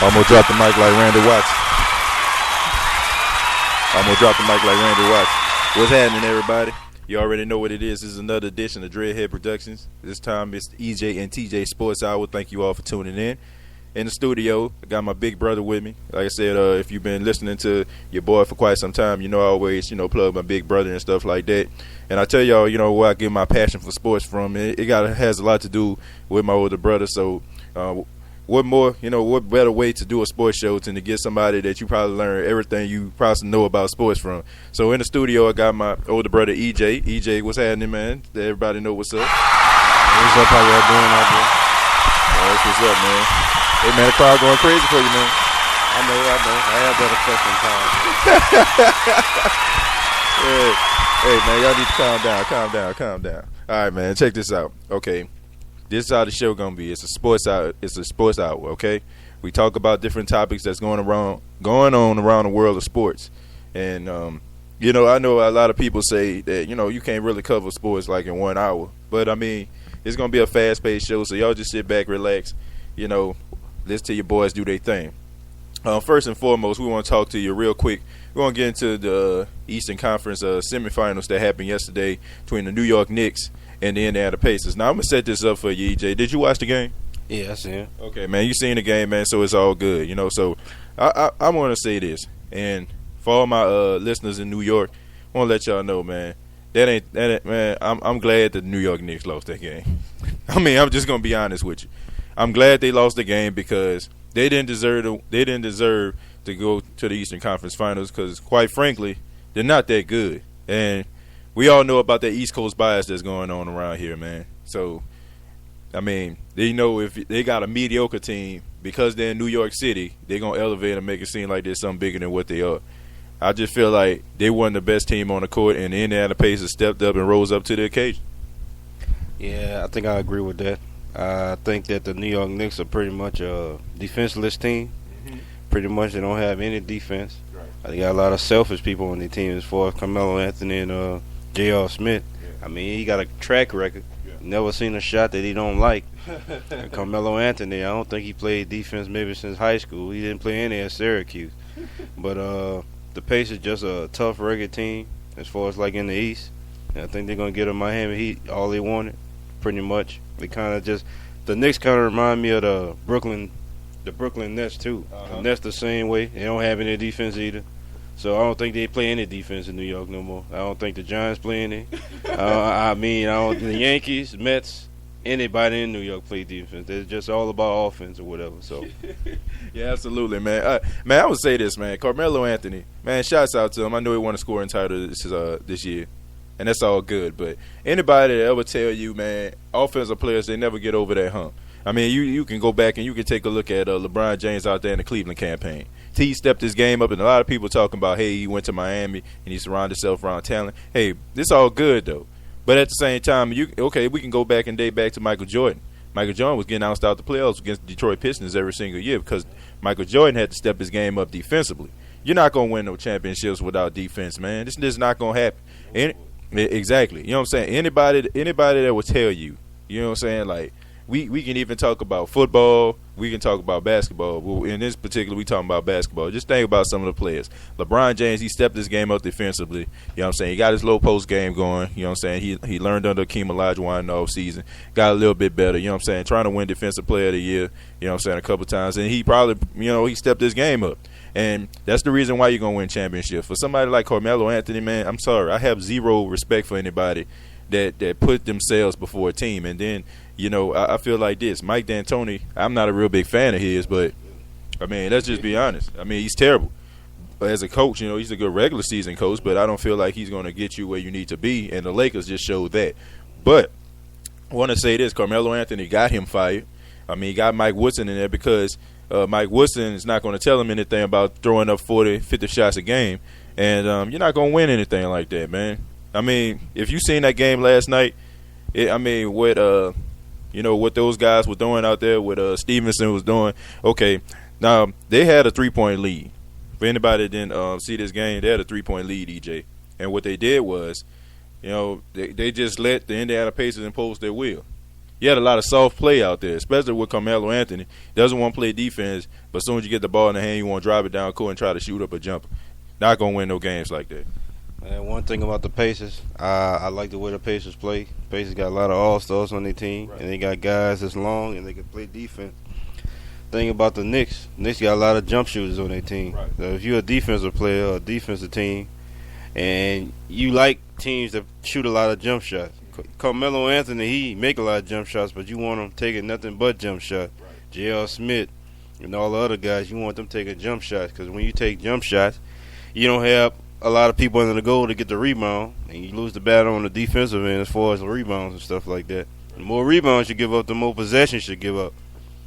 Almost dropped the mic like Randy Watts. Almost dropped the mic like Randy Watts. What's happening, everybody? You already know what it is. This is another edition of Dreadhead Productions. This time it's EJAY and TJAY Sports Hour. Thank you all for tuning in. In the studio, I got my big brother with me. Like I said, if you've been listening to your boy for quite some time, you know I always, plug my big brother and stuff like that. And I tell y'all, where I get my passion for sports from. It has a lot to do with my older brother. So, what better way to do a sports show than to get somebody that you probably learn everything you probably know about sports from. So in the studio, I got my older brother EJAY. EJAY, what's happening, man? Let everybody know what's up. What's up? How y'all doing out there? That's what's up, man. Hey, man, the crowd going crazy for you, man. I know. I have better questions time. Hey, man, y'all need to calm down. All right, man, check this out. Okay, this is how the show gonna be. It's a sports hour. Okay, we talk about different topics that's going on around the world of sports. And I know a lot of people say that you can't really cover sports like in 1 hour. But I mean, it's gonna be a fast-paced show, so y'all just sit back, relax. Listen to your boys do their thing. First and foremost, we want to talk to you real quick. We're going to get into the Eastern Conference semifinals that happened yesterday between the New York Knicks and the Indiana Pacers. Now, I'm going to set this up for you, EJ. Did you watch the game? Yeah, I seen it. Okay, man, you seen the game, man, so it's all good. So I want to say this. And for all my listeners in New York, I want to let y'all know, man, that ain't man, I'm glad that the New York Knicks lost that game. I mean, I'm just going to be honest with you. I'm glad they lost the game because they didn't deserve to go to the Eastern Conference Finals because, quite frankly, they're not that good. And we all know about that East Coast bias that's going on around here, man. So, I mean, if they got a mediocre team, because they're in New York City, they're going to elevate and make it seem like they're something bigger than what they are. I just feel like they weren't the best team on the court, and the Indiana Pacers stepped up and rose up to the occasion. Yeah, I think I agree with that. I think that the New York Knicks are pretty much a defenseless team. Mm-hmm. Pretty much they don't have any defense. Right. They got a lot of selfish people on their team as far as Carmelo Anthony and J.R. Smith. Yeah. I mean, he got a track record. Yeah. Never seen a shot that he don't like. And Carmelo Anthony, I don't think he played defense maybe since high school. He didn't play any at Syracuse. But the Pacers just a tough, rugged team as far as like in the East. And I think they're going to get a Miami Heat all they wanted, pretty much. They kind of just the Knicks kind of remind me of the Brooklyn Nets too. The Nets the same way. They don't have any defense either. So I don't think they play any defense in New York no more. I don't think the Giants play any. The Yankees, Mets, anybody in New York play defense. They're just all about offense or whatever. So yeah, absolutely, man. Man, I would say this, man. Carmelo Anthony, man, shouts out to him. I know he won a scoring title this year. And that's all good. But anybody that ever tell you, man, offensive players, they never get over that hump. I mean, you can go back and you can take a look at LeBron James out there in the Cleveland campaign. He stepped his game up, and a lot of people talking about, hey, he went to Miami and he surrounded himself around talent. Hey, this all good, though. But at the same time, we can go back and date back to Michael Jordan. Michael Jordan was getting outsed out the playoffs against the Detroit Pistons every single year because Michael Jordan had to step his game up defensively. You're not going to win no championships without defense, man. This is not going to happen. Exactly. You know what I'm saying? Anybody that will tell you, you know what I'm saying? Like, we can even talk about football. We can talk about basketball. Well, in this particular, we talking about basketball. Just think about some of the players. LeBron James, he stepped his game up defensively. You know what I'm saying? He got his low post game going. You know what I'm saying? He learned under Akeem Olajuwon in the offseason. Got a little bit better. You know what I'm saying? Trying to win Defensive Player of the Year. You know what I'm saying? A couple times. And he probably, he stepped his game up. And that's the reason why you're going to win championships. For somebody like Carmelo Anthony, man, I'm sorry. I have zero respect for anybody that put themselves before a team. And then, I feel like this. Mike D'Antoni, I'm not a real big fan of his, but, I mean, let's just be honest. I mean, he's terrible. But as a coach, he's a good regular season coach, but I don't feel like he's going to get you where you need to be. And the Lakers just showed that. But I want to say this. Carmelo Anthony got him fired. I mean, he got Mike Woodson in there because – Mike Woodson is not going to tell him anything about throwing up 40, 50 shots a game. And you're not going to win anything like that, man. I mean, if you seen that game last night, what those guys were doing out there, what Stevenson was doing, okay, now they had a 3-point lead. For anybody that didn't see this game, they had a 3-point lead, EJ. And what they did was, they just let the Indiana Pacers impose their will. you had a lot of soft play out there, especially with Carmelo Anthony. Doesn't want to play defense, but as soon as you get the ball in the hand, you want to drive it down court and try to shoot up a jumper. Not going to win no games like that. And one thing about the Pacers, I like the way the Pacers play. Pacers got a lot of all-stars on their team, and they got guys that's long and they can play defense. Thing about the Knicks got a lot of jump shooters on their team. Right. So if you're a defensive player or a defensive team, and you like teams that shoot a lot of jump shots, Carmelo Anthony, he make a lot of jump shots, but you want him taking nothing but jump shots. Right. J.R. Smith and all the other guys, you want them taking jump shots, because when you take jump shots, you don't have a lot of people under the goal to get the rebound, and you lose the battle on the defensive end as far as the rebounds and stuff like that. The more rebounds you give up, the more possessions you give up.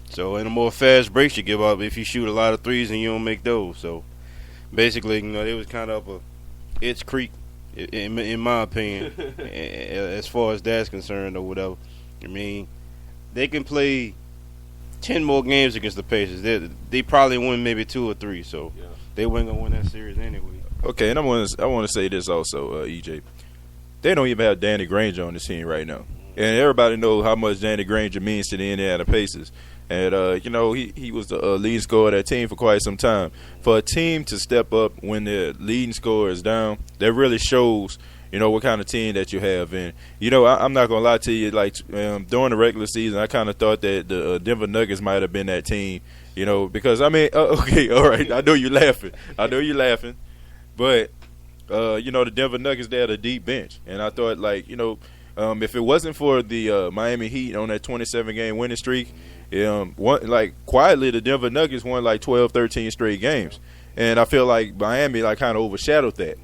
So, and the more fast breaks you give up if you shoot a lot of threes and you don't make those. So, basically, it was kind of a it's creek, in my opinion, as far as that's concerned or whatever. I mean, they can play 10 more games against the Pacers. They probably win maybe 2 or 3. So, they weren't gonna win that series anyway. Okay, and I want to say this also, EJ. They don't even have Danny Granger on the team right now, and everybody knows how much Danny Granger means to the Indiana Pacers. And he was the leading scorer of that team for quite some time. For a team to step up when their leading scorer is down, that really shows what kind of team that you have. And I'm not gonna lie to you. Like during the regular season, I kind of thought that the Denver Nuggets might have been that team. Because okay, all right, I know you're laughing. But the Denver Nuggets, they had a deep bench, and I thought if it wasn't for the Miami Heat on that 27-game winning streak, quietly the Denver Nuggets won 12, 13 straight games, and I feel like Miami kind of overshadowed that.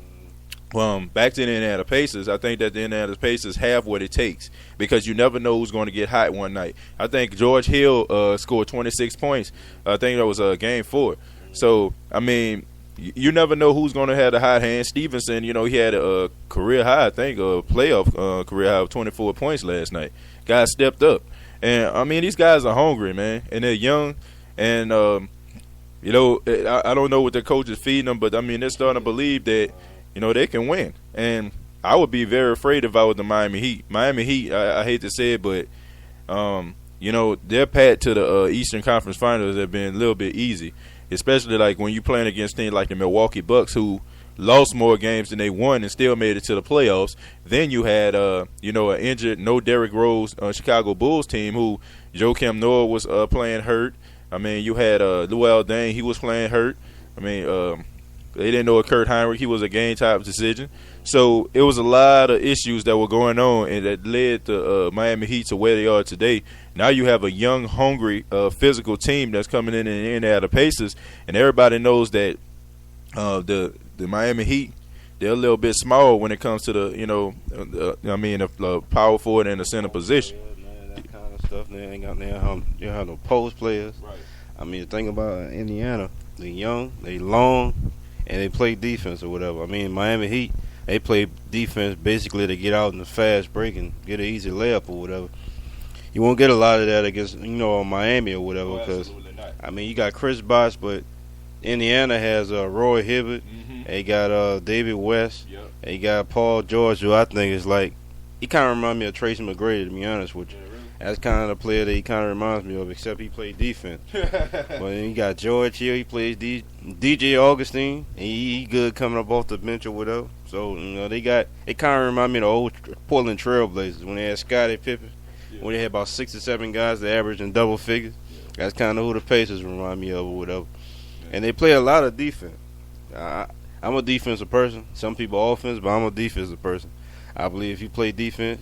Back to the Indiana Pacers, I think that the Indiana Pacers have what it takes, because you never know who's going to get hot one night. I think George Hill scored 26 points. I think that was game 4. So, I mean, you never know who's going to have the hot hand. Stevenson, he had a career high, I think, a playoff career high of 24 points last night. Guys stepped up. And, I mean, these guys are hungry, man, and they're young. And, I don't know what the coach is feeding them, but, I mean, they're starting to believe that, they can win. And I would be very afraid if I was the Miami Heat. Miami Heat, I hate to say it, but, their path to the Eastern Conference Finals have been a little bit easy, especially when you're playing against teams like the Milwaukee Bucks, who lost more games than they won and still made it to the playoffs. Then you had, an injured, no Derrick Rose Chicago Bulls team, who Joakim Noah was playing hurt. I mean, you had Luol Deng, he was playing hurt. I mean, they didn't know Kurt Heinrich, he was a game-type decision. So it was a lot of issues that were going on, and that led the Miami Heat to where they are today. Now you have a young, hungry, physical team that's coming in and out of Pacers, and everybody knows that the Miami Heat, they're a little bit small when it comes to the power forward and the center position. Yeah, that kind of stuff. They ain't got no post players. Right. I mean, the thing about Indiana, they young, they long, and they play defense or whatever. I mean, Miami Heat, they play defense basically to get out in the fast break and get an easy layup or whatever. You won't get a lot of that against Miami or whatever, because I mean, you got Chris Bosh, but Indiana has Roy Hibbert. Mm-hmm. They got David West. Yep. They got Paul George, who I think is he kind of reminds me of Tracy McGrady, to be honest with you. Yeah, really? That's kind of the player that he kind of reminds me of, except he played defense. But then you got George here. He plays DJ Augustine. He good coming up off the bench or whatever. So they kind of remind me of the old Portland Trailblazers when they had Scottie Pippen. Yeah. When they had about 6 or 7 guys that average in double figures. Yeah. That's kind of who the Pacers remind me of or whatever. Yeah. And they play a lot of defense. I'm a defensive person. Some people offense, but I'm a defensive person. I believe if you play defense,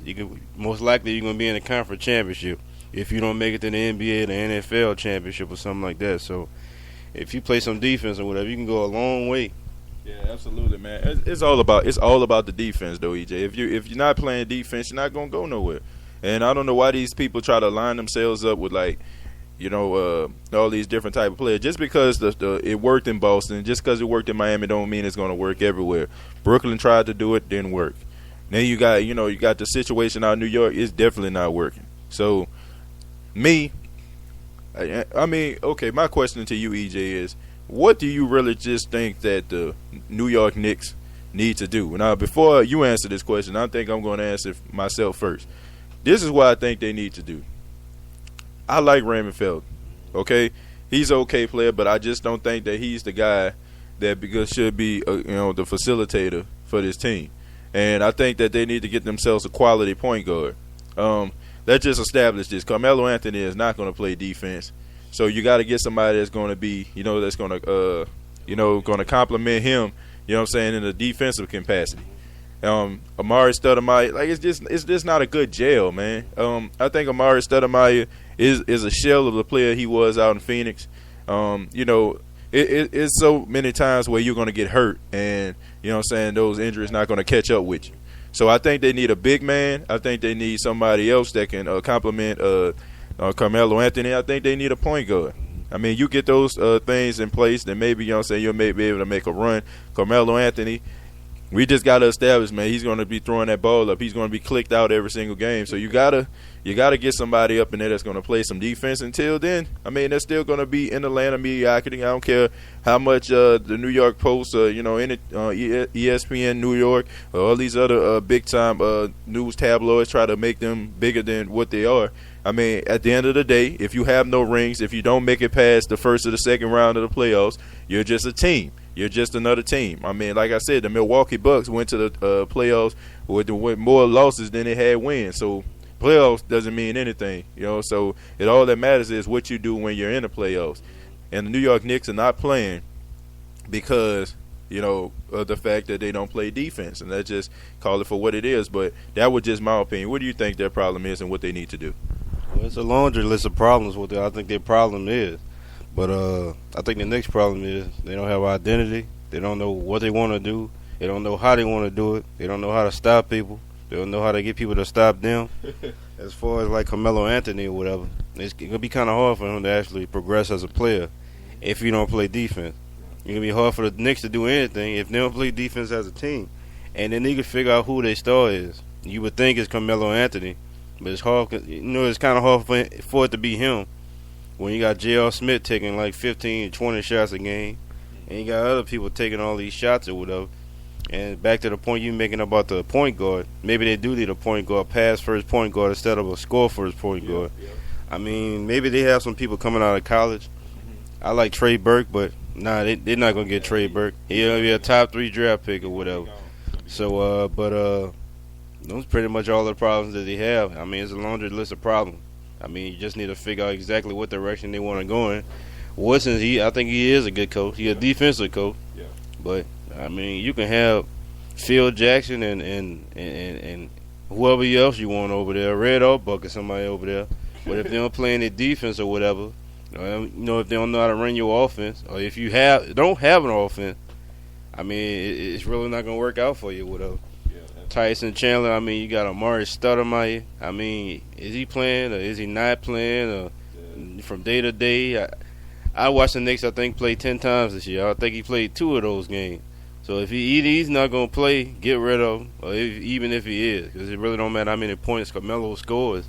most likely you're going to be in a conference championship. If you don't make it to the NBA, the NFL championship or something like that. So if you play some defense or whatever, you can go a long way. Yeah, absolutely, man. It's all about the defense, though, EJ. If you're not playing defense, you're not going to go nowhere. And I don't know why these people try to line themselves up with all these different type of players. Just because it worked in Boston, just because it worked in Miami, don't mean it's going to work everywhere. Brooklyn tried to do it, didn't work. Then you got the situation out in New York. It's definitely not working. So, I mean, okay, my question to you, EJ, is what do you really just think that the New York Knicks need to do? Now, before you answer this question, I think I'm going to answer myself first. This is what I think they need to do. I like Raymond Felton. Okay, he's an okay player, but I just don't think that he's the guy that should be the facilitator for this team. And I think that they need to get themselves a quality point guard. Let's just establish this: Carmelo Anthony is not going to play defense, so you got to get somebody that's going to be, that's going to, going to complement him. You know what I'm saying, in a defensive capacity. Amari Stoudemire, like it's just not a good gel, man. I think Amari Stoudemire is a shell of the player he was out in Phoenix. It's so many times where you're going to get hurt, and those injuries not going to catch up with you. So I think they need a big man. I think they need somebody else that can complement Carmelo Anthony. I think they need a point guard. I mean, you get those things in place, then maybe you'll may be able to make a run. Carmelo Anthony, we just got to establish, man, he's going to be throwing that ball up. He's going to be clicked out every single game. So you gotta get somebody up in there that's going to play some defense. Until then, I mean, they're still going to be in the land of mediocrity. I don't care how much the New York Post, ESPN New York, or all these other big-time news tabloids try to make them bigger than what they are. I mean, at the end of the day, if you have no rings, if you don't make it past the first or the second round of the playoffs, you're just a team. You're just another team. I mean, like I said, the Milwaukee Bucks went to the playoffs with more losses than they had wins. So playoffs doesn't mean anything, So all that matters is what you do when you're in the playoffs. And the New York Knicks are not playing because of the fact that they don't play defense, and let's just call it for what it is. But that was just my opinion. What do you think their problem is, and what they need to do? Well, it's a laundry list of problems. What I think their problem is. But I think the next problem is they don't have identity. They don't know what they want to do. They don't know how they want to do it. They don't know how to stop people. They don't know how to get people to stop them. As far as like Carmelo Anthony or whatever, it's going to be kind of hard for him to actually progress as a player if you don't play defense. It's going to be hard for the Knicks to do anything if they don't play defense as a team. And then they can figure out who their star is. You would think it's Carmelo Anthony, but it's hard. It's kind of hard for it to be him. When you got J.R. Smith taking like 15, 20 shots a game, and you got other people taking all these shots or whatever. And back to the point you making about the point guard, maybe they do need a point guard, pass first point guard instead of a score first point guard. Yeah. I mean, maybe they have some people coming out of college. I like Trey Burke, but they're not going to get Trey Burke. He'll be a top 3 draft pick or whatever. So, those pretty much all the problems that they have. I mean, it's a laundry list of problems. I mean, you just need to figure out exactly what direction they want to go in. Woodson, I think he is a good coach. He's a defensive coach. Yeah. But, I mean, you can have Phil Jackson and whoever else you want over there, Red or Bucket, somebody over there. But if they don't play any defense or whatever, if they don't know how to run your offense, or if you don't have an offense, I mean, it's really not going to work out for you, whatever. Tyson Chandler, I mean, you got Amari Stoudemire. I mean, is he playing or is he not playing? Or from day to day? I watched the Knicks, I think, play 10 times this year. I think he played 2 of those games. So if he's not going to play, get rid of him, or even if he is, because it really don't matter how many points Carmelo scores.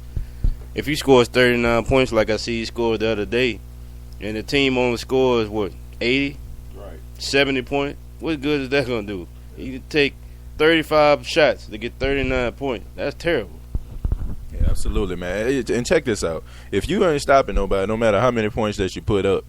If he scores 39 points like I see he scored the other day, and the team only scores, 80? Right. 70 points? What good is that going to do? You can take 35 shots to get 39 points. That's terrible. Yeah, absolutely, man. And check this out. If you ain't stopping nobody, no matter how many points that you put up,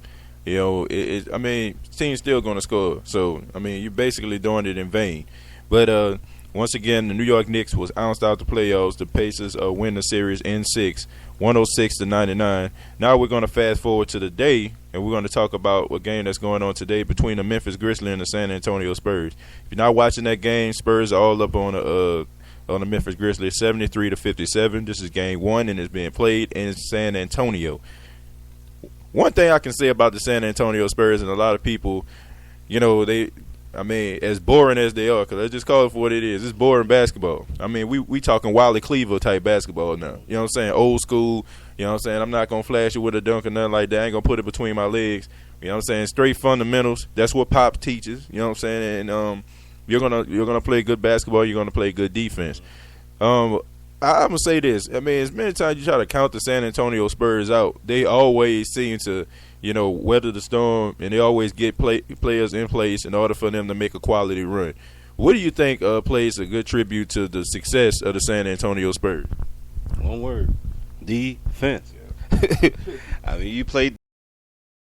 I mean, team's still going to score. So, I mean, you're basically doing it in vain. But once again, the New York Knicks was ounced out the playoffs. The Pacers win the series in 6, 106-99. Now we're going to fast forward to the day, and we're going to talk about a game that's going on today between the Memphis Grizzlies and the San Antonio Spurs. If you're not watching that game, Spurs are all up on the Memphis Grizzlies, 73-57. This is game 1, and it's being played in San Antonio. One thing I can say about the San Antonio Spurs, and a lot of people, as boring as they are, because let's just call it for what it is. It's boring basketball. I mean, we talking Wiley Cleaver type basketball now. You know what I'm saying? Old school. You know what I'm saying? I'm not going to flash you with a dunk or nothing like that. I ain't going to put it between my legs. You know what I'm saying? Straight fundamentals. That's what Pop teaches. You know what I'm saying? And you're gonna play good basketball. You're going to play good defense. I'm going to say this. I mean, as many times you try to count the San Antonio Spurs out, they always seem to, weather the storm, and they always get players in place in order for them to make a quality run. What do you think plays a good tribute to the success of the San Antonio Spurs? One word. Defense. Yeah. I mean, you play